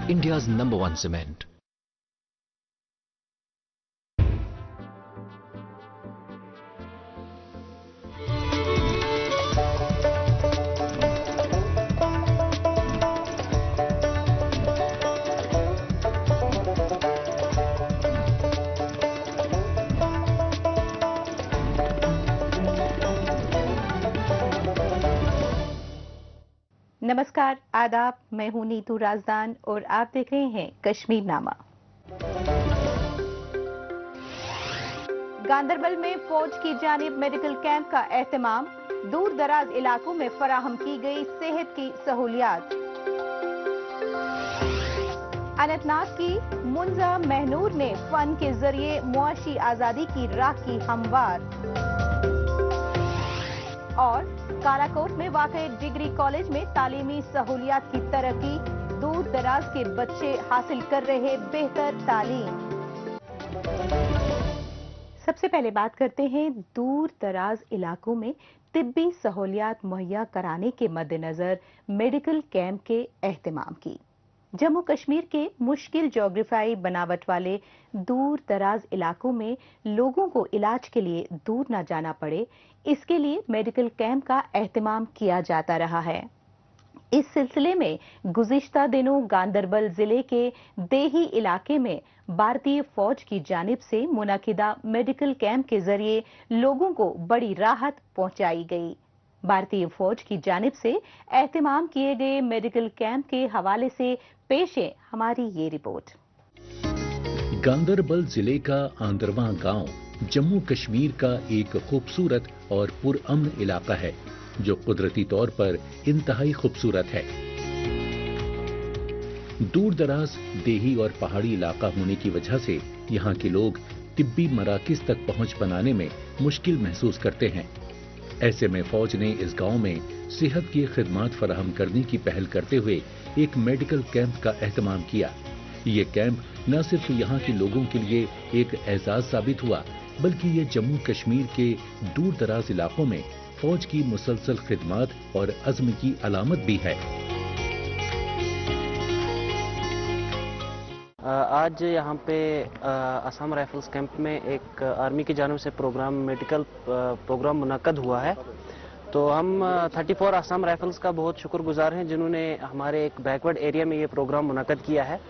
India's #1 cement. नमस्कार, आदाब। मैं हूं नीतू राजदान और आप देख रहे हैं कश्मीर नामा। गांदरबल में फौज की जानिब मेडिकल कैंप का एहतमाम, दूर दराज इलाकों में फराहम की गई सेहत की सहूलियात। अनंतनाग की मुंजा महनूर ने फन के जरिए मुआशी आजादी की राह की हमवार। और कालाकोट में वाक़े डिग्री कॉलेज में तालीमी सहूलियात की तरक्की, दूर दराज के बच्चे हासिल कर रहे बेहतर तालीम। सबसे पहले बात करते हैं दूर दराज इलाकों में तिब्बी सहूलियात मुहैया कराने के मद्देनजर मेडिकल कैंप के एहतमाम की। जम्मू कश्मीर के मुश्किल जोग्राफियाई बनावट वाले दूर दराज इलाकों में लोगों को इलाज के लिए दूर न जाना पड़े, इसके लिए मेडिकल कैंप का एहतमाम किया जाता रहा है। इस सिलसिले में गुज़िश्ता दिनों गांदरबल जिले के देही इलाके में भारतीय फौज की जानिब से मुनक़िदा मेडिकल कैंप के जरिए लोगों को बड़ी राहत पहुंचाई गई। भारतीय फौज की जानिब से एहतमाम किए गए मेडिकल कैंप के हवाले से पेश है हमारी ये रिपोर्ट। गांदरबल जिले का आंदरवा गांव जम्मू कश्मीर का एक खूबसूरत और पुरअमन इलाका है, जो कुदरती तौर पर इंतहाई खूबसूरत है। दूर दराज देही और पहाड़ी इलाका होने की वजह से यहाँ के लोग तिब्बी मराकिज तक पहुंच बनाने में मुश्किल महसूस करते हैं। ऐसे में फौज ने इस गांव में सेहत की खिदमत फराहम करने की पहल करते हुए एक मेडिकल कैंप का एहतमाम किया। ये कैंप न सिर्फ यहाँ के लोगों के लिए एक एजाज साबित हुआ, बल्कि ये जम्मू कश्मीर के दूर दराज इलाकों में फौज की मुसलसल खिदमत और अज़्म की अलामत भी है। आज यहाँ पे असम राइफल्स कैंप में एक आर्मी की जानिब से मेडिकल प्रोग्राम मुनक्कद हुआ है। तो हम 34 असम राइफल्स का बहुत शुक्रगुजार हैं, जिन्होंने हमारे एक बैकवर्ड एरिया में ये प्रोग्राम मुनक्कद किया है।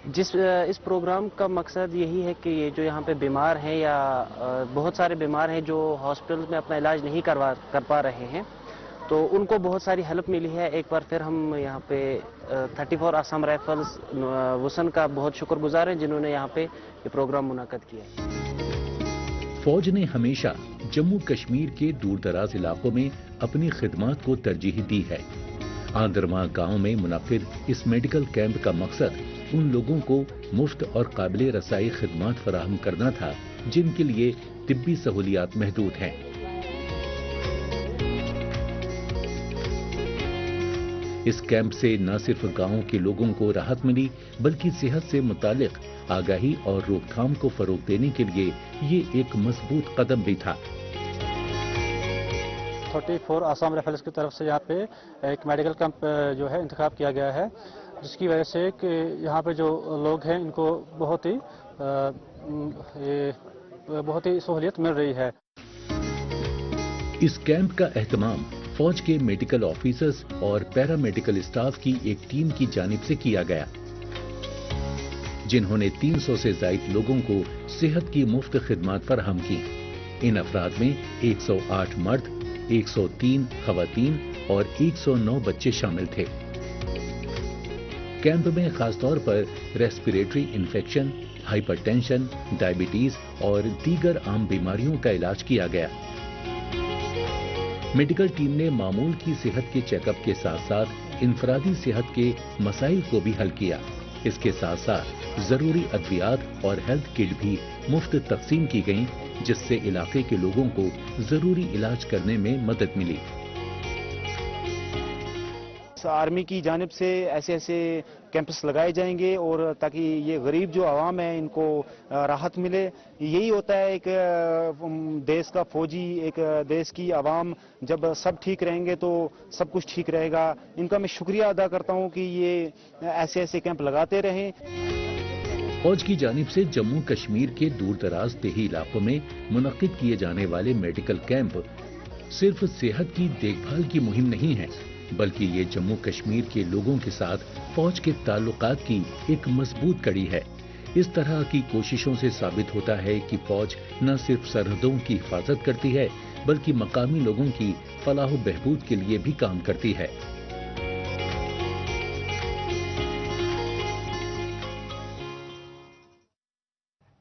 इस प्रोग्राम का मकसद यही है कि ये जो यहाँ पे बीमार हैं या बहुत सारे बीमार हैं जो हॉस्पिटल में अपना इलाज नहीं कर पा रहे हैं, तो उनको बहुत सारी हेल्प मिली है। एक बार फिर हम यहाँ पे 34 असम राइफल्स वसन का बहुत शुक्रगुजार हैं, जिन्होंने यहाँ पे ये प्रोग्राम मुनक्कद किया है। फौज ने हमेशा जम्मू कश्मीर के दूर दराज इलाकों में अपनी खिदमत को तरजीह दी है। आंदरवा गांव में मुनक्किद इस मेडिकल कैंप का मकसद उन लोगों को मुफ्त और काबिल रसाई खिदमत फराहम करना था, जिनके लिए तिब्बी सहूलियात महदूद हैं। इस कैंप से न सिर्फ गांव के लोगों को राहत मिली, बल्कि सेहत से मुतालिक आगाही और रोकथाम को फरोग देने के लिए ये एक मजबूत कदम भी था। 34 असम राइफल्स की तरफ से यहाँ पे एक मेडिकल कैंप जो है इंतखाब किया गया है, जिसकी वजह से कि यहाँ पे जो लोग हैं इनको बहुत ही सहूलियत मिल रही है। इस कैंप का एहतमाम फौज के मेडिकल ऑफिसर्स और पैरामेडिकल स्टाफ की एक टीम की जानिब से किया गया, जिन्होंने 300 से ज्यादा लोगों को सेहत की मुफ्त खिदमत फराहम की। इन अफराद में 108 मर्द, 103 खवातीन और 109 बच्चे शामिल थे। कैंप में खासतौर पर रेस्पिरेटरी इन्फेक्शन, हाइपरटेंशन, डायबिटीज और दीगर आम बीमारियों का इलाज किया गया। मेडिकल टीम ने मामूल की सेहत के चेकअप के साथ साथ इनफरादी सेहत के मसाइल को भी हल किया। इसके साथ साथ जरूरी अद्वियात और हेल्थ किट भी मुफ्त तकसीम की गईं, जिससे इलाके के लोगों को जरूरी इलाज करने में मदद मिली। आर्मी की जानिब से ऐसे कैंपस लगाए जाएंगे और ताकि ये गरीब जो आवाम है इनको राहत मिले। यही होता है एक देश का फौजी, एक देश की आवाम, जब सब ठीक रहेंगे तो सब कुछ ठीक रहेगा। इनका मैं शुक्रिया अदा करता हूं कि ये ऐसे ऐसे कैंप लगाते रहें। फौज की जानिब से जम्मू कश्मीर के दूर दराज देही इलाकों में मुनक्किद किए जाने वाले मेडिकल कैंप सिर्फ सेहत की देखभाल की मुहिम नहीं है, बल्कि ये जम्मू कश्मीर के लोगों के साथ फौज के ताल्लुकात की एक मजबूत कड़ी है। इस तरह की कोशिशों से साबित होता है कि फौज न सिर्फ सरहदों की हिफाजत करती है, बल्कि मकामी लोगों की फलाह बहबूद के लिए भी काम करती है।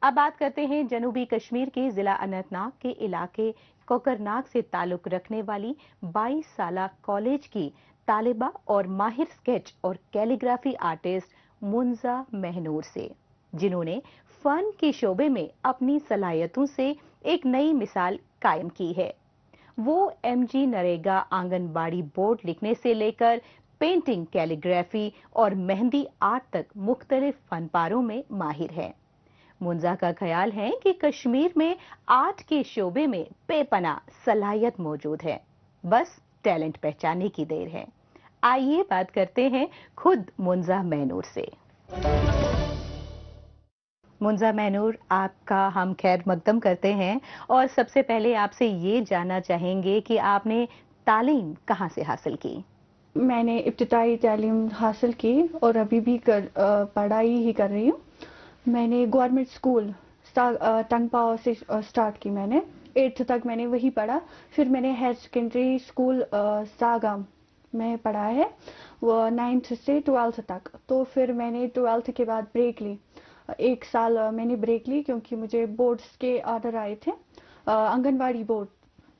अब बात करते हैं जनूबी कश्मीर के जिला अनंतनाग के इलाके कोकरनाग से ताल्लुक रखने वाली 22 साला कॉलेज की तालिबा और माहिर स्केच और कैलीग्राफी आर्टिस्ट मुंजा महनूर से, जिन्होंने फन के शोबे में अपनी सलाहियतों से एक नई मिसाल कायम की है। वो एमजी नरेगा आंगनबाड़ी बोर्ड लिखने से लेकर पेंटिंग, कैलीग्राफी और मेहंदी आर्ट तक मुख्तलिफ फनपारों में माहिर है। मुंजा का ख्याल है कि कश्मीर में आर्ट के शोबे में बेपनाह सलाहियत मौजूद है, बस टैलेंट पहचानने की देर है। आइए बात करते हैं खुद मुंजा महनूर से। मुंजा महनूर, आपका हम खैर मकदम करते हैं और सबसे पहले आपसे ये जानना चाहेंगे कि आपने तालीम कहाँ से हासिल की? मैंने इब्तिदाई तालीम हासिल की और अभी भी पढ़ाई ही कर रही हूँ। मैंने गवर्नमेंट स्कूल टंगपाओ से स्टार्ट की। मैंने 8th तक मैंने वही पढ़ा। फिर मैंने हायर सेकेंडरी स्कूल सागाम में पढ़ा है, वो 9th से 12th तक। तो फिर मैंने 12th के बाद ब्रेक ली, 1 साल मैंने ब्रेक ली क्योंकि मुझे बोर्ड्स के ऑर्डर आए थे, आंगनवाड़ी बोर्ड।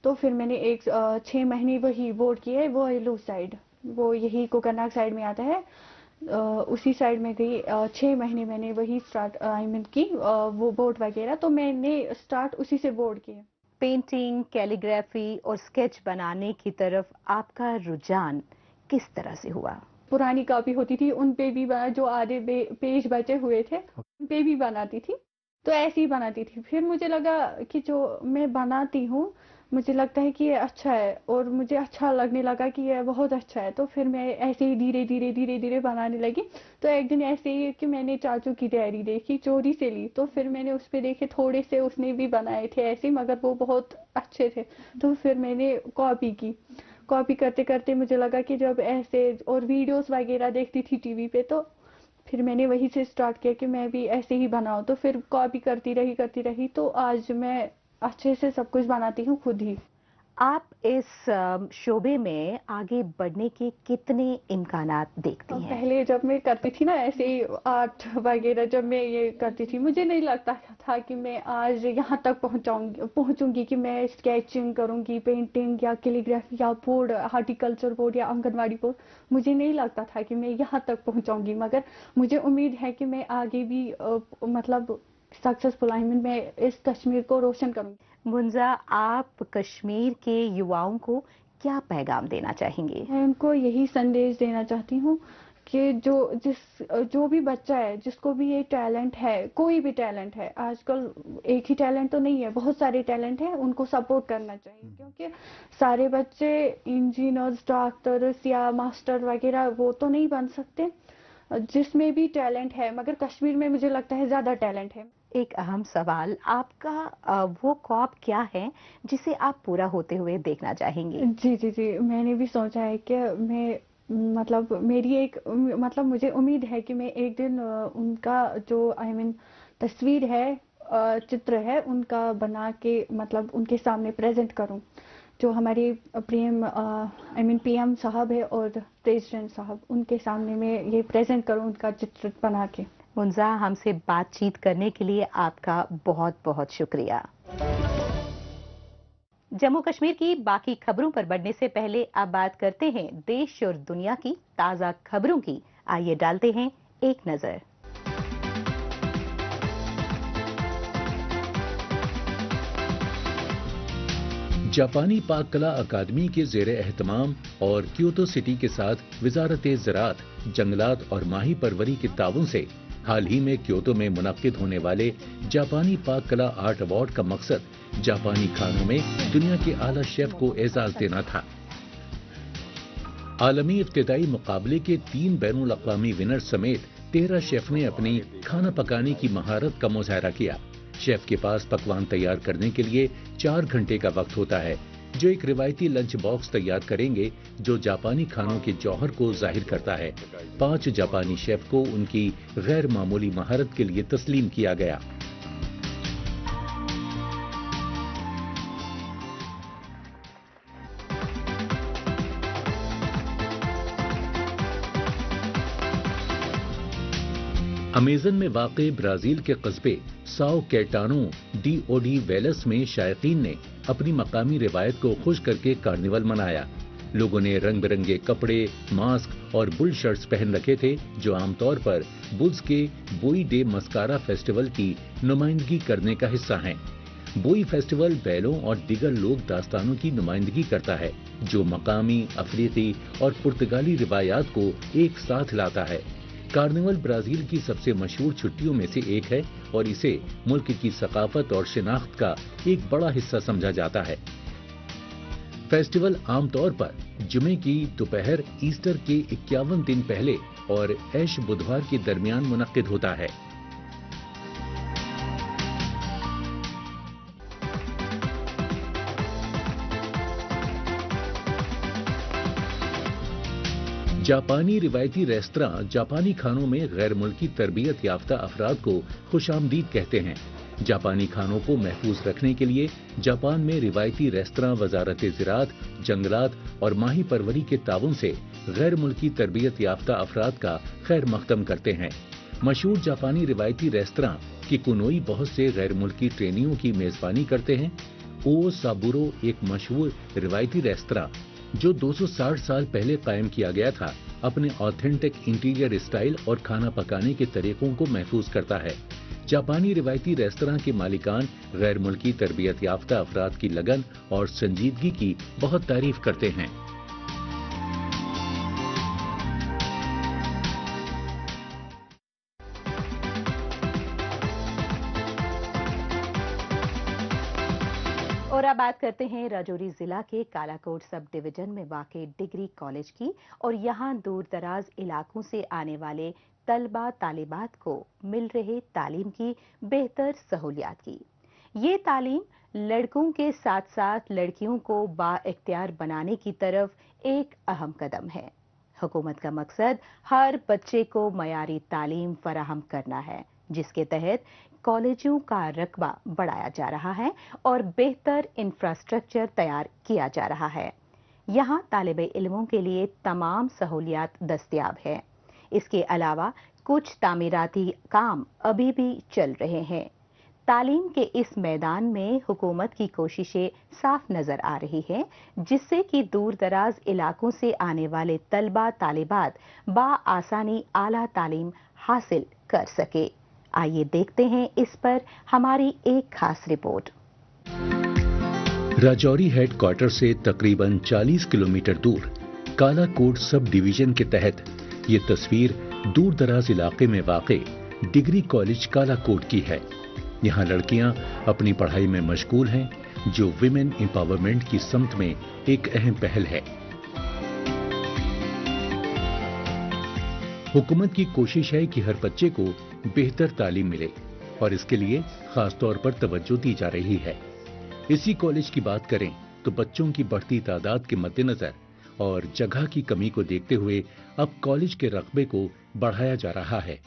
तो फिर मैंने 6 महीने वही बोर्ड किए, वो हेलू साइड, वो यही कोकरनाग साइड में आता है, उसी साइड में गई। 6 महीने मैंने वही स्टार्ट की, वो बोर्ड वगैरह, तो मैंने स्टार्ट उसी से बोर्ड किया। पेंटिंग, कैलीग्राफी और स्केच बनाने की तरफ आपका रुझान किस तरह से हुआ? पुरानी कॉपी होती थी, उन पे भी जो आधे पेज बचे हुए थे उन पे भी बनाती थी, तो ऐसे ही बनाती थी। फिर मुझे लगा कि जो मैं बनाती हूँ, मुझे लगता है कि ये अच्छा है और मुझे अच्छा लगने लगा कि ये बहुत अच्छा है। तो फिर मैं ऐसे ही धीरे धीरे बनाने लगी। तो एक दिन ऐसे ही कि मैंने चाचू की डायरी देखी, चोरी से ली, तो फिर मैंने उस पे देखे थोड़े से, उसने भी बनाए थे ऐसे, मगर वो बहुत अच्छे थे। तो फिर मैंने कॉपी की। कॉपी करते करते मुझे लगा कि जब ऐसे और वीडियोस वगैरह देखती थी टीवी पे, तो फिर मैंने वहीं से स्टार्ट किया कि मैं भी ऐसे ही बनाऊं। तो फिर कॉपी करती रही, तो आज मैं अच्छे से सब कुछ बनाती हूँ खुद ही। आप इस शोबे में आगे बढ़ने के कितने इम्कानात देखती हैं? पहले जब मैं करती थी ना ऐसे ही आर्ट वगैरह, जब मैं ये करती थी, मुझे नहीं लगता था कि मैं आज यहाँ तक पहुँचूंगी कि मैं स्केचिंग करूँगी, पेंटिंग या कैलीग्राफी या बोर्ड, हॉर्टिकल्चर बोर्ड या आंगनवाड़ी बोर्ड, मुझे नहीं लगता था कि मैं यहाँ तक पहुँचाऊंगी। मगर मुझे उम्मीद है कि मैं आगे भी मतलब सक्सेसफुल मैं इस कश्मीर को रोशन करूँगी। मुंजा, आप कश्मीर के युवाओं को क्या पैगाम देना चाहेंगे? मैं उनको यही संदेश देना चाहती हूँ कि जो भी बच्चा है, जिसको भी ये टैलेंट है, कोई भी टैलेंट है, आजकल एक ही टैलेंट तो नहीं है, बहुत सारे टैलेंट हैं, उनको सपोर्ट करना चाहिए। क्योंकि सारे बच्चे इंजीनियर्स, डॉक्टर्स या मास्टर वगैरह वो तो नहीं बन सकते, जिसमें भी टैलेंट है, मगर कश्मीर में मुझे लगता है ज़्यादा टैलेंट है। एक अहम सवाल, आपका वो ख्वाब क्या है जिसे आप पूरा होते हुए देखना चाहेंगे? जी, मैंने भी सोचा है कि मैं मतलब मेरी एक मतलब मुझे उम्मीद है कि मैं एक दिन उनका जो तस्वीर है, चित्र है, उनका बना के मतलब उनके सामने प्रेजेंट करूं। जो हमारे पीएम साहब है और प्रेसिडेंट साहब, उनके सामने मैं ये प्रेजेंट करूं उनका चित्र बना के। मुंजा, हमसे बातचीत करने के लिए आपका बहुत बहुत शुक्रिया। जम्मू कश्मीर की बाकी खबरों पर बढ़ने से पहले अब बात करते हैं देश और दुनिया की ताज़ा खबरों की। आइए डालते हैं एक नजर। जापानी पाक कला अकादमी के ज़ेर एहतमाम और क्योतो सिटी के साथ वजारत ज़राअत, जंगलात और माही परवरी के ताउन से हाल ही में क्योतो में मुनक्किद होने वाले जापानी पाक कला आर्ट अवार्ड का मकसद जापानी खानों में दुनिया के आला शेफ को एजाज देना था। आलमी इब्तिदाई मुकाबले के 3 बैनुल अक़वामी विनर समेत 13 शेफ ने अपनी खाना पकाने की महारत का मुजाहरा किया। शेफ के पास पकवान तैयार करने के लिए 4 घंटे का वक्त होता है, जो एक रिवायती लंच बॉक्स तैयार करेंगे जो जापानी खानों के जौहर को जाहिर करता है। 5 जापानी शेफ को उनकी गैर मामूली महारत के लिए तस्लीम किया गया। अमेज़न में वाक़े ब्राज़ील के कस्बे Sao Caetano de Odivelas में शायकीन ने अपनी मकामी रिवायत को खुश करके कार्निवल मनाया। लोगों ने रंग बिरंगे कपड़े, मास्क और बुल शर्ट्स पहन रखे थे, जो आमतौर पर बुल्स के बोई डे मस्कारा फेस्टिवल की नुमाइंदगी करने का हिस्सा हैं। बोई फेस्टिवल बैलों और दीगर लोक दास्तानों की नुमाइंदगी करता है, जो मकामी, अफ्रीकी और पुर्तगाली रिवायात को एक साथ लाता है। कार्निवल ब्राजील की सबसे मशहूर छुट्टियों में से एक है और इसे मुल्क की सकाफत और शिनाख्त का एक बड़ा हिस्सा समझा जाता है। फेस्टिवल आमतौर पर जुमे की दोपहर ईस्टर के 51 दिन पहले और ऐश बुधवार के दरमियान मुनक्किद होता है। जापानी रिवायती रेस्तरां जापानी खानों में गैर मुल्की तरबियत याफ्ता अफराद को खुशामदीद कहते हैं। जापानी खानों को महफूज रखने के लिए जापान में रिवायती रेस्तरां वजारत ज़राअत, जंगलात और माही परवरी के ताउन से गैर मुल्की तरबियत याफ्ता अफराद का खैर मकदम करते हैं। मशहूर जापानी रिवायती रेस्तरां किकुनोई बहुत से गैर मुल्की ट्रेनियों की मेजबानी करते हैं। ओ साबुरो एक मशहूर रिवायती रेस्तरां जो 260 साल पहले कायम किया गया था, अपने ऑथेंटिक इंटीरियर स्टाइल और खाना पकाने के तरीकों को महफूज करता है। जापानी रिवायती रेस्तरां के मालिकान गैर मुल्की तरबियत याफ्ता अफराद की लगन और संजीदगी की बहुत तारीफ करते हैं। और अब बात करते हैं राजौरी जिला के कालाकोट सब डिवीजन में वाक़े डिग्री कॉलेज की और यहाँ दूर दराज इलाकों से आने वाले तलबा तालिबात को मिल रहे तालीम की बेहतर सहूलियात की। ये तालीम लड़कों के साथ साथ लड़कियों को बाइख्तियार बनाने की तरफ एक अहम कदम है। हुकूमत का मकसद हर बच्चे को मयारी तालीम फराहम करना है, जिसके तहत कॉलेजों का रकबा बढ़ाया जा रहा है और बेहतर इंफ्रास्ट्रक्चर तैयार किया जा रहा है। यहाँ तालिबे इल्मों के लिए तमाम सहूलियात दस्तयाब है। इसके अलावा कुछ तामीराती काम अभी भी चल रहे हैं। तालीम के इस मैदान में हुकूमत की कोशिशें साफ नजर आ रही हैं, जिससे कि दूर दराज इलाकों से आने वाले तलबा तालिबात आसानी आला तालीम हासिल कर सके। आइए देखते हैं इस पर हमारी एक खास रिपोर्ट। राजौरी हेडक्वार्टर से तकरीबन 40 किलोमीटर दूर कालाकोट सब डिवीजन के तहत ये तस्वीर दूर दराज इलाके में वाक़े डिग्री कॉलेज कालाकोट की है। यहाँ लड़कियां अपनी पढ़ाई में मशगूल हैं, जो विमेन एम्पावरमेंट की समत में एक अहम पहल है। हुकूमत की कोशिश है कि हर बच्चे को बेहतर तालीम मिले और इसके लिए खास तौर पर तवज्जो दी जा रही है। इसी कॉलेज की बात करें तो बच्चों की बढ़ती तादाद के मद्देनजर और जगह की कमी को देखते हुए अब कॉलेज के रकबे को बढ़ाया जा रहा है।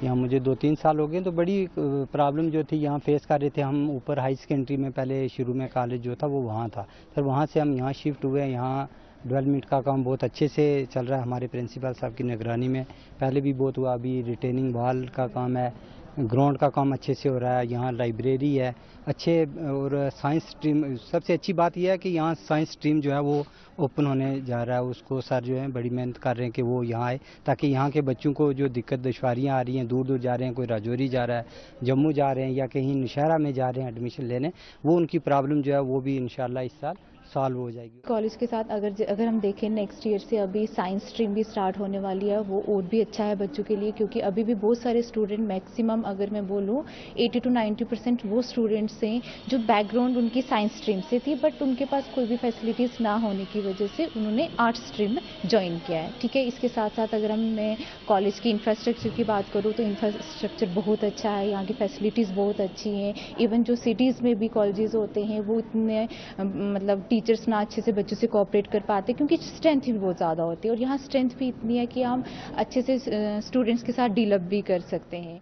यहाँ मुझे 2-3 साल हो गए, तो बड़ी प्रॉब्लम जो थी यहाँ फेस कर रहे थे हम। ऊपर हाई सेकेंडरी में पहले शुरू में कॉलेज जो था वो वहाँ था, फिर वहाँ से हम यहाँ शिफ्ट हुए। यहाँ डेवलपमेंट का काम बहुत अच्छे से चल रहा है हमारे प्रिंसिपल साहब की निगरानी में। पहले भी बहुत हुआ, अभी रिटेनिंग वॉल का काम है, ग्राउंड का काम अच्छे से हो रहा है, यहाँ लाइब्रेरी है अच्छे, और साइंस स्ट्रीम सबसे अच्छी बात यह है कि यहाँ साइंस स्ट्रीम जो है वो ओपन होने जा रहा है। उसको सर जो है बड़ी मेहनत कर रहे हैं कि वो यहाँ आए, ताकि यहाँ के बच्चों को जो दिक्कत दुश्वारियाँ आ रही हैं, दूर दूर जा रहे हैं, कोई राजौरी जा रहा है, जम्मू जा रहे हैं या कहीं नौशहरा में जा रहे हैं एडमिशन लेने, वो उनकी प्रॉब्लम जो है वो भी इंशाल्लाह इस साल सॉल्व हो जाएगी। कॉलेज के साथ अगर हम देखें नेक्स्ट ईयर से अभी साइंस स्ट्रीम भी स्टार्ट होने वाली है, वो और भी अच्छा है बच्चों के लिए, क्योंकि अभी भी बहुत सारे स्टूडेंट, मैक्सिमम अगर मैं बोलूँ 80 to 90% वो स्टूडेंट्स हैं जो बैकग्राउंड उनकी साइंस स्ट्रीम से थी, बट उनके पास कोई भी फैसिलिटीज़ ना होने की वजह से उन्होंने आर्ट्स स्ट्रीम में ज्वाइन किया है। ठीक है, इसके साथ साथ अगर मैं कॉलेज की इंफ्रास्ट्रक्चर की बात करूँ तो इंफ्रास्ट्रक्चर बहुत अच्छा है, यहाँ की फैसिलिटीज़ बहुत अच्छी हैं। इवन जो सिटीज़ में भी कॉलेजेस होते हैं वो इतने मतलब टीचर्स ना अच्छे से बच्चों से कोऑपरेट कर पाते, क्योंकि स्ट्रेंथ भी बहुत ज़्यादा होती है, और यहाँ स्ट्रेंथ भी इतनी है कि हम अच्छे से स्टूडेंट्स के साथ डील अप भी कर सकते हैं।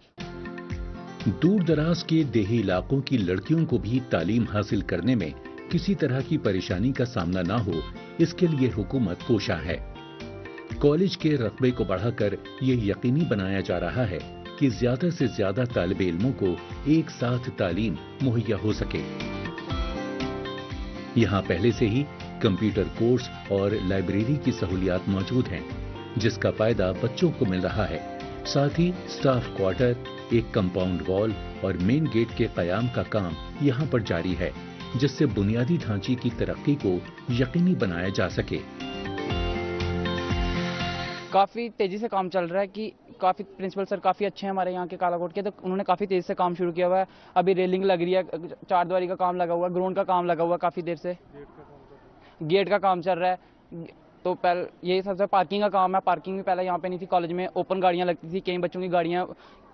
दूर दराज के देही इलाकों की लड़कियों को भी तालीम हासिल करने में किसी तरह की परेशानी का सामना ना हो, इसके लिए हुकूमत कोशा है। कॉलेज के रकबे को बढ़ाकर ये यकीनी बनाया जा रहा है कि ज्यादा से ज्यादा तालिब इल्मों को एक साथ तालीम मुहैया हो सके। यहाँ पहले से ही कंप्यूटर कोर्स और लाइब्रेरी की सहूलियात मौजूद हैं, जिसका फायदा बच्चों को मिल रहा है। साथ ही स्टाफ क्वार्टर, एक कंपाउंड वॉल और मेन गेट के कयाम का काम यहाँ पर जारी है, जिससे बुनियादी ढांचे की तरक्की को यकीनी बनाया जा सके। काफ़ी तेज़ी से काम चल रहा है कि काफ़ी प्रिंसिपल सर काफ़ी अच्छे हैं हमारे यहाँ के कालाकोट के, तो उन्होंने काफ़ी तेज़ी से काम शुरू किया हुआ है। अभी रेलिंग लग रही है, चारदीवारी का काम लगा हुआ है, ग्राउंड का काम लगा हुआ है काफ़ी देर से, गेट का काम चल रहा है। तो पहले यही सबसे पार्किंग का काम है। पार्किंग भी पहले यहाँ पे नहीं थी, कॉलेज में ओपन गाड़ियाँ लगती थी, कई बच्चों की गाड़ियाँ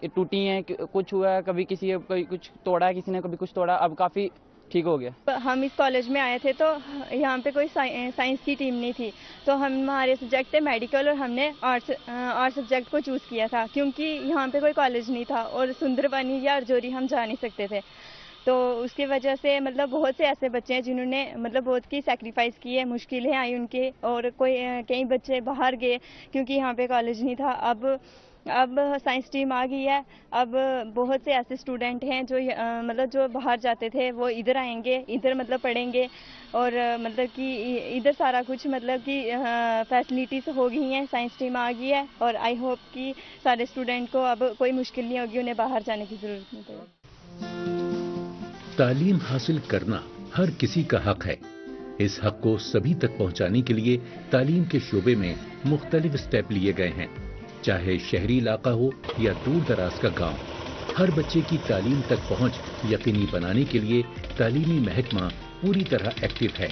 टूटी हैं, कुछ हुआ है, कभी किसी कोई कुछ तोड़ा है, किसी ने कभी कुछ तोड़ा, अब काफ़ी ठीक हो गया। हम इस कॉलेज में आए थे तो यहाँ पे कोई साइंस की टीम नहीं थी, तो हमारे सब्जेक्ट थे मेडिकल और हमने आर्ट्स सब्जेक्ट को चूज़ किया था, क्योंकि यहाँ पे कोई कॉलेज नहीं था और सुंदरबनी या राजौरी हम जा नहीं सकते थे। तो उसकी वजह से मतलब बहुत से ऐसे बच्चे हैं जिन्होंने मतलब बहुत की सैक्रिफाइस की है, मुश्किलें आई उनके, और कई बच्चे बाहर गए क्योंकि यहाँ पे कॉलेज नहीं था। अब साइंस टीम आ गई है, अब बहुत से ऐसे स्टूडेंट हैं जो मतलब जो बाहर जाते थे वो इधर आएंगे, इधर मतलब पढ़ेंगे, और मतलब कि इधर सारा कुछ मतलब कि फैसिलिटीज़ हो गई हैं, साइंस टीम आ गई है, और आई होप कि सारे स्टूडेंट को अब कोई मुश्किल नहीं होगी, उन्हें बाहर जाने की ज़रूरत नहीं पड़ेगी। तालीम हासिल करना हर किसी का हक है। इस हक को सभी तक पहुंचाने के लिए तालीम के शोबे में मुख्तलिफ स्टेप लिए गए हैं, चाहे शहरी इलाका हो या दूर दराज का गांव। हर बच्चे की तालीम तक पहुंच यकीनी बनाने के लिए तालीमी महकमा पूरी तरह एक्टिव है।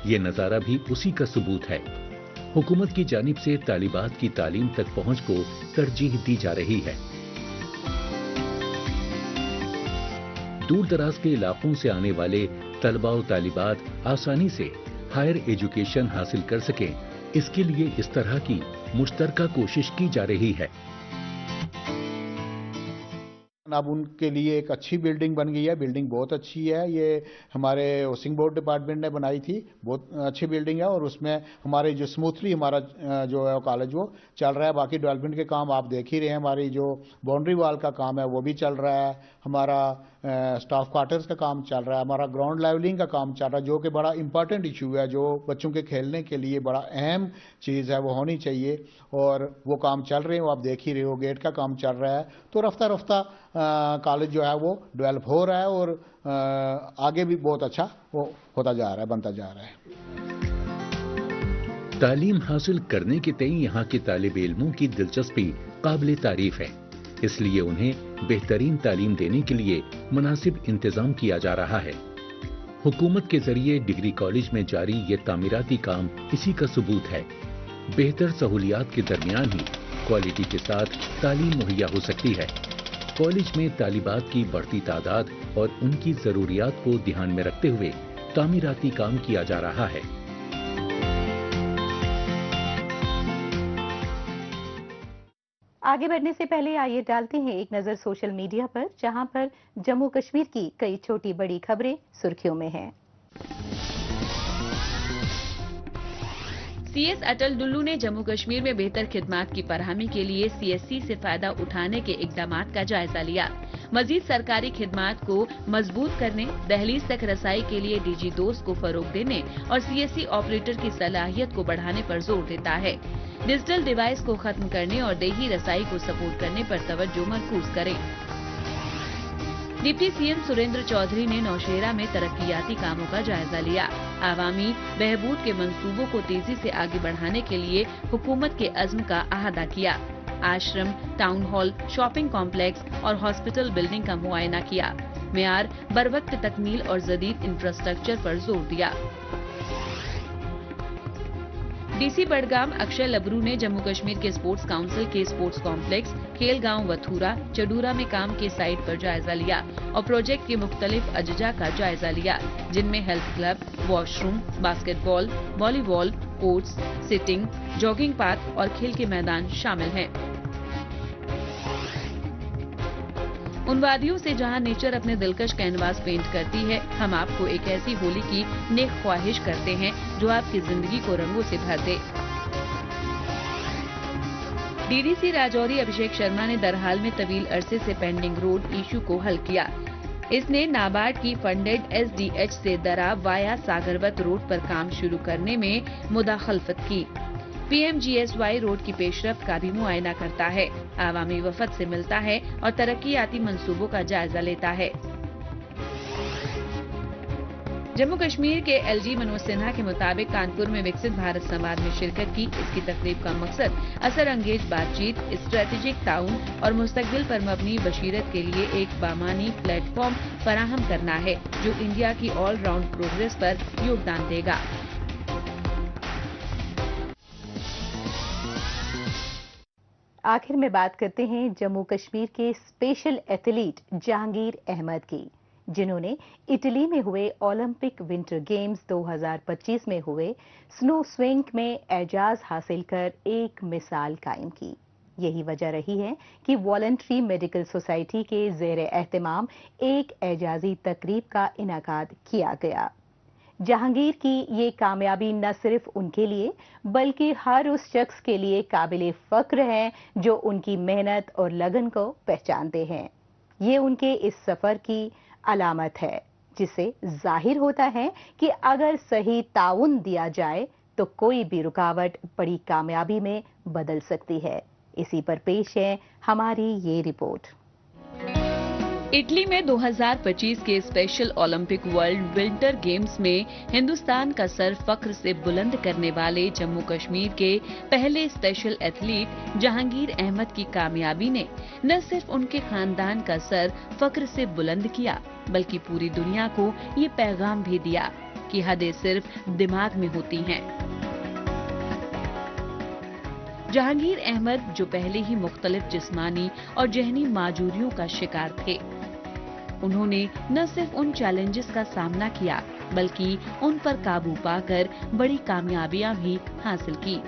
ये नज़ारा भी उसी का सबूत है। हुकूमत की जानिब से तालिबात की तालीम तक पहुंच को तरजीह दी जा रही है। दूर दराज के इलाकों से आने वाले तलबा और तालिबात आसानी से हायर एजुकेशन हासिल कर सकें, इसके लिए इस तरह की मुश्तरका कोशिश की जा रही है। अब उनके लिए एक अच्छी बिल्डिंग बन गई है, बिल्डिंग बहुत अच्छी है, ये हमारे हाउसिंग बोर्ड डिपार्टमेंट ने बनाई थी, बहुत अच्छी बिल्डिंग है, और उसमें हमारे जो स्मूथली हमारा जो है कॉलेज वो चल रहा है। बाकी डेवलपमेंट के काम आप देख ही रहे हैं, हमारी जो बाउंड्री वॉल का काम है वो भी चल रहा है, हमारा स्टाफ क्वार्टर्स का काम चल रहा है, हमारा ग्राउंड लेवलिंग का काम चल रहा है, जो कि बड़ा इंपॉर्टेंट इशू है, जो बच्चों के खेलने के लिए बड़ा अहम चीज़ है, वो होनी चाहिए, और वो काम चल रहे हैं, वो आप देख ही रहे हो, गेट का काम चल रहा है। तो रफ्ता रफ्ता कॉलेज जो है वो डेवलप हो रहा है, और आगे भी बहुत अच्छा वो होता जा रहा है, बनता जा रहा है। तालीम हासिल करने के तय यहाँ के तालिब इल्मों की दिलचस्पी काबिल तारीफ है, इसलिए उन्हें बेहतरीन तालीम देने के लिए मुनासिब इंतजाम किया जा रहा है। हुकूमत के जरिए डिग्री कॉलेज में जारी ये तामीराती काम इसी का सबूत है। बेहतर सहूलियात के दरमियान ही क्वालिटी के साथ तालीम मुहैया हो सकती है। कॉलेज में तालिबात की बढ़ती तादाद और उनकी जरूरियात को ध्यान में रखते हुए तामीराती काम किया जा रहा है। आगे बढ़ने से पहले आइए डालते हैं एक नजर सोशल मीडिया पर, जहां पर जम्मू कश्मीर की कई छोटी बड़ी खबरें सुर्खियों में हैं। CS अटल डुल्लू ने जम्मू कश्मीर में बेहतर खिदमात की फरहमी के लिए CSC से फायदा उठाने के इकदामात का जायजा लिया। मजीद सरकारी खिदमात को मजबूत करने, दहलीज तक रसाई के लिए DG दोस्त को फरोग देने और CSC ऑपरेटर की सलाहियत को बढ़ाने पर जोर देता है। डिजिटल डिवाइस को खत्म करने और देही रसाई को सपोर्ट करने पर तवज्जो मरकूज करें। डिप्टी CM सुरेंद्र चौधरी ने नौशेरा में तरक्कियाती कामों का जायजा लिया। आवामी बहबूद के मंसूबों को तेजी से आगे बढ़ाने के लिए हुकूमत के अज़्म का अहादा किया। आश्रम, टाउन हॉल, शॉपिंग कॉम्प्लेक्स और हॉस्पिटल बिल्डिंग का मुआयना किया। मेयार, बरवक्त तकमील और जदीद इंफ्रास्ट्रक्चर पर जोर दिया। DC बडगाम अक्षय लबरू ने जम्मू कश्मीर के स्पोर्ट्स काउंसिल के स्पोर्ट्स कॉम्प्लेक्स, खेल गांव वथूरा, चडूरा में काम के साइट पर जायजा लिया और प्रोजेक्ट के मुख्तलिफ अज्जा का जायजा लिया, जिनमें health club, washroom, basketball, volleyball, courts, sitting, jogging path और खेल के मैदान शामिल हैं। उन वादियों से जहां नेचर अपने दिलकश कैनवास पेंट करती है, हम आपको एक ऐसी होली की नेक ख्वाहिश करते हैं जो आपकी जिंदगी को रंगों से भर दे। DDC राजौरी अभिषेक शर्मा ने दरहाल में तवील अरसे से पेंडिंग रोड इशू को हल किया। इसने नाबार्ड की फंडेड SDH से दरा वाया सागरवत रोड पर काम शुरू करने में मुदाखलफत की। PMGSY रोड की पेशरफ्त का भी मुआयना करता है, आवामी वफद से मिलता है और तरक्कियाती मंसूबों का जायजा लेता है। जम्मू कश्मीर के LG मनोज सिन्हा के मुताबिक कानपुर में विकसित भारत संवाद में शिरकत की इसकी तकरीब का मकसद असर अंगेज बातचीत, स्ट्रेटेजिक ताउन और मुस्तकबिल पर मबनी बशीरत के लिए एक बामानी प्लेटफॉर्म फराहम करना है जो इंडिया की ऑल राउंड प्रोग्रेस पर योगदान देगा। आखिर में बात करते हैं जम्मू कश्मीर के स्पेशल एथलीट जहांगीर अहमद की, जिन्होंने इटली में हुए ओलंपिक विंटर गेम्स 2025 में हुए स्नो स्विंग में एजाज हासिल कर एक मिसाल कायम की। यही वजह रही है कि वॉलंटरी मेडिकल सोसाइटी के ज़ेरे एहतमाम एक एजाजी तकरीब का इनाकाद किया गया। जहांगीर की ये कामयाबी न सिर्फ उनके लिए बल्कि हर उस शख्स के लिए काबिले फख्र है जो उनकी मेहनत और लगन को पहचानते हैं। ये उनके इस सफर की अलामत है, जिससे जाहिर होता है कि अगर सही ताउन दिया जाए तो कोई भी रुकावट बड़ी कामयाबी में बदल सकती है। इसी पर पेश है हमारी ये रिपोर्ट। इटली में 2025 के special Olympic world winter games में हिंदुस्तान का सर फख्र से बुलंद करने वाले जम्मू कश्मीर के पहले स्पेशल एथलीट जहांगीर अहमद की कामयाबी ने न सिर्फ उनके खानदान का सर फख्र से बुलंद किया, बल्कि पूरी दुनिया को ये पैगाम भी दिया कि हदें सिर्फ दिमाग में होती हैं। जहांगीर अहमद जो पहले ही मुख्तलिफ जिस्मानी और जहनी माजूरियों का शिकार थे, उन्होंने न सिर्फ उन चैलेंजेस का सामना किया बल्कि उन पर काबू पाकर बड़ी कामयाबियां भी हासिल की।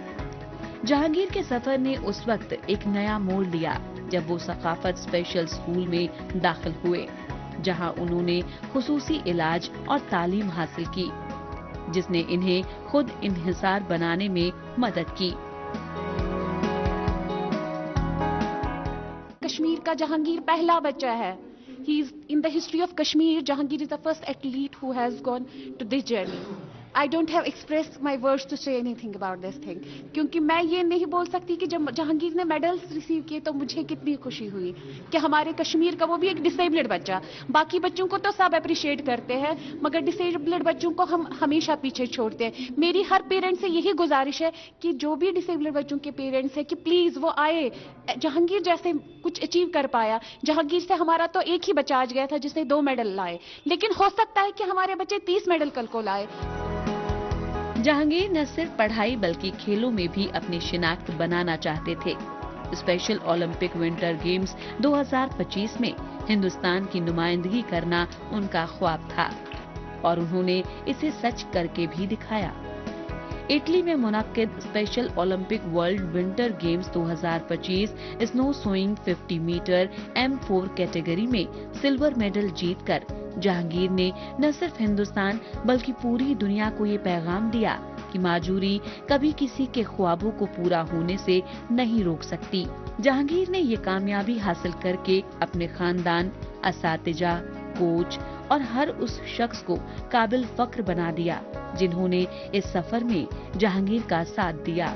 जहांगीर के सफर ने उस वक्त एक नया मोड़ लिया जब वो सकाफत स्पेशल स्कूल में दाखिल हुए, जहां उन्होंने खुसूसी इलाज और तालीम हासिल की, जिसने इन्हें खुद इन्हिसार बनाने में मदद की। कश्मीर का जहांगीर पहला बच्चा है। He is in the history of Kashmir. Jahangir is the first athlete who has gone to this journey. I don't have expressed my words to say anything about this thing. क्योंकि मैं ये नहीं बोल सकती कि जब जहांगीर ने मेडल्स रिसीव किए तो मुझे कितनी खुशी हुई कि हमारे कश्मीर का वो भी एक डिसेबल्ड बच्चा। बाकी बच्चों को तो सब अप्रिशिएट करते हैं, मगर डिसेबल्ड बच्चों को हम हमेशा पीछे छोड़ते हैं। मेरी हर पेरेंट्स से यही गुजारिश है कि जो भी डिसेबल्ड बच्चों के पेरेंट्स हैं कि प्लीज वो आए। जहांगीर जैसे कुछ अचीव कर पाया, जहांगीर से हमारा तो एक ही बच्चा आज गया था जिसने 2 मेडल लाए, लेकिन हो सकता है कि हमारे बच्चे 30 मेडल कल को लाए। जहांगीर न सिर्फ पढ़ाई बल्कि खेलों में भी अपनी शिनाख्त बनाना चाहते थे। स्पेशल ओलंपिक विंटर गेम्स 2025 में हिंदुस्तान की नुमाइंदगी करना उनका ख्वाब था और उन्होंने इसे सच करके भी दिखाया। इटली में मुनक्किद special Olympic world winter games 2025 snow swing 50 metre M4 category में सिल्वर मेडल जीतकर जहांगीर ने न सिर्फ हिंदुस्तान बल्कि पूरी दुनिया को ये पैगाम दिया कि माजूरी कभी किसी के ख्वाबों को पूरा होने से नहीं रोक सकती। जहांगीर ने ये कामयाबी हासिल करके अपने खानदान, असातिजा, कोच और हर उस शख्स को काबिल फख्र बना दिया जिन्होंने इस सफर में जहांगीर का साथ दिया।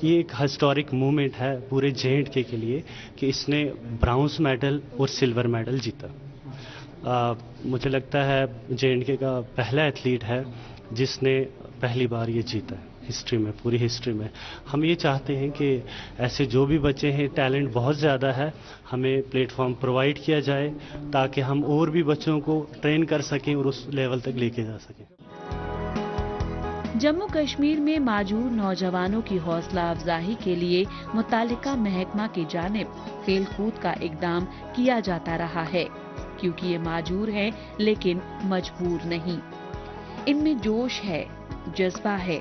ये एक हिस्टोरिक मूवमेंट है पूरे J&K के लिए कि इसने ब्राउन्स मेडल और सिल्वर मेडल जीता। मुझे लगता है J&K का पहला एथलीट है जिसने पहली बार ये जीता है हिस्ट्री में, पूरी हिस्ट्री में। हम ये चाहते हैं कि ऐसे जो भी बच्चे हैं, टैलेंट बहुत ज़्यादा है, हमें प्लेटफॉर्म प्रोवाइड किया जाए ताकि हम और भी बच्चों को ट्रेन कर सकें और उस लेवल तक लेके जा सकें। जम्मू कश्मीर में माजूर नौजवानों की हौसला अफजाई के लिए मुतालिका महकमा की जानिब खेल कूद का इकदाम किया जाता रहा है, क्योंकि ये माजूर हैं लेकिन मजबूर नहीं। इनमें जोश है, जज्बा है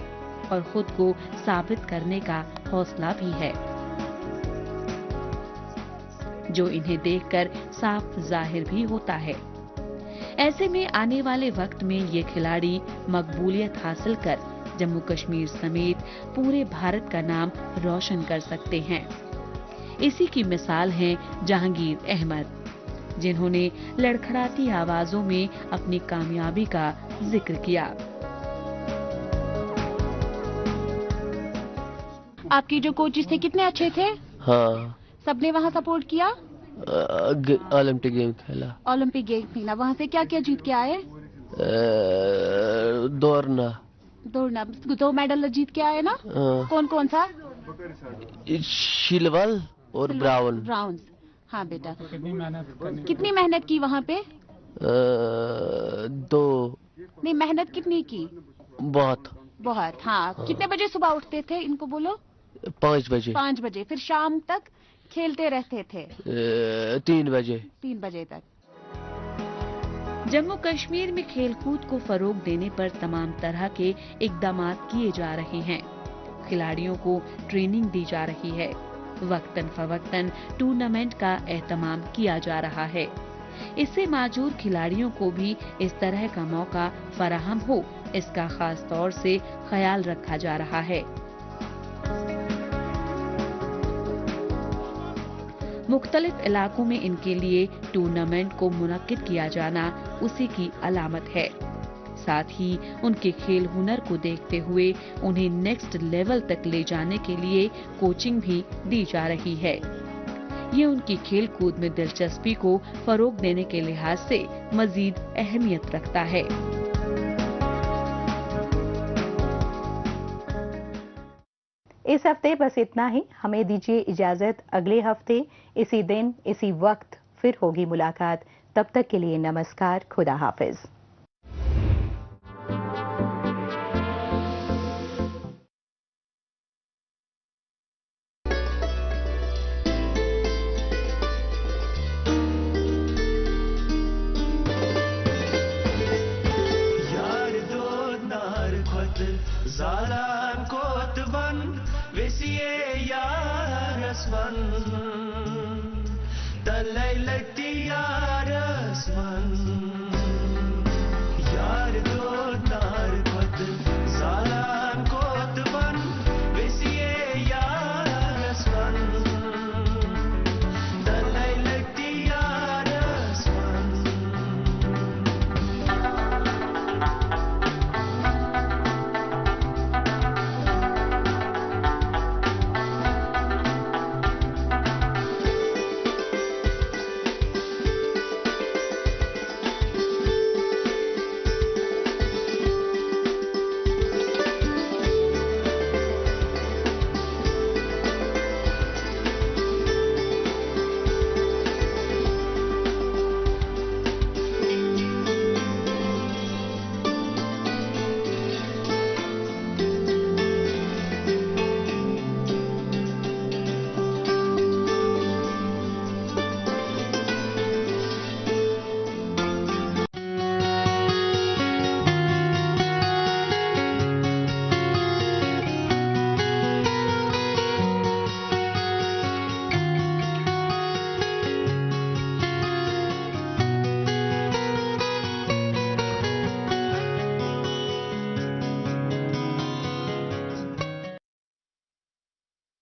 और खुद को साबित करने का हौसला भी है, जो इन्हें देखकर साफ जाहिर भी होता है। ऐसे में आने वाले वक्त में ये खिलाड़ी मकबूलियत हासिल कर जम्मू कश्मीर समेत पूरे भारत का नाम रोशन कर सकते हैं। इसी की मिसाल हैं जहांगीर अहमद, जिन्होंने लड़खड़ाती आवाजों में अपनी कामयाबी का जिक्र किया। आपके जो कोचेस थे कितने अच्छे थे? हाँ। सबने वहाँ सपोर्ट किया? ओलंपिक गेम खेला। ओलंपिक गेम खेला। वहाँ से क्या क्या जीत के आए? दौड़ना। 2 मेडल जीत के आए ना? कौन कौन सा? सिल्वर और ब्राउन। हाँ बेटा। कितनी मेहनत की वहाँ पे? 2। नहीं, मेहनत कितनी की? बहुत। हाँ। कितने बजे सुबह उठते थे? इनको बोलो। 5 बजे। 5 बजे। फिर शाम तक खेलते रहते थे? 3 बजे। 3 बजे तक। जम्मू कश्मीर में खेलकूद को फरोग देने पर तमाम तरह के इकदामात किए जा रहे हैं। खिलाड़ियों को ट्रेनिंग दी जा रही है, वक्तन फवक्तन टूर्नामेंट का एहतमाम किया जा रहा है। इससे माजूर खिलाड़ियों को भी इस तरह का मौका फराहम हो, इसका खास तौर से ख्याल रखा जा रहा है। मुख्तलिफ इलाकों में इनके लिए टूर्नामेंट को मुनक्किद किया जाना उसी की अलामत है। साथ ही उनके खेल हुनर को देखते हुए उन्हें नेक्स्ट लेवल तक ले जाने के लिए कोचिंग भी दी जा रही है। ये उनकी खेल कूद में दिलचस्पी को फरोग देने के लिहाज से मजीद अहमियत रखता है। इस हफ्ते बस इतना ही। हमें दीजिए इजाजत। अगले हफ्ते इसी दिन इसी वक्त फिर होगी मुलाकात। तब तक के लिए नमस्कार, खुदा हाफिज। Zalan kotban vesiye yarasman talaylati yarasman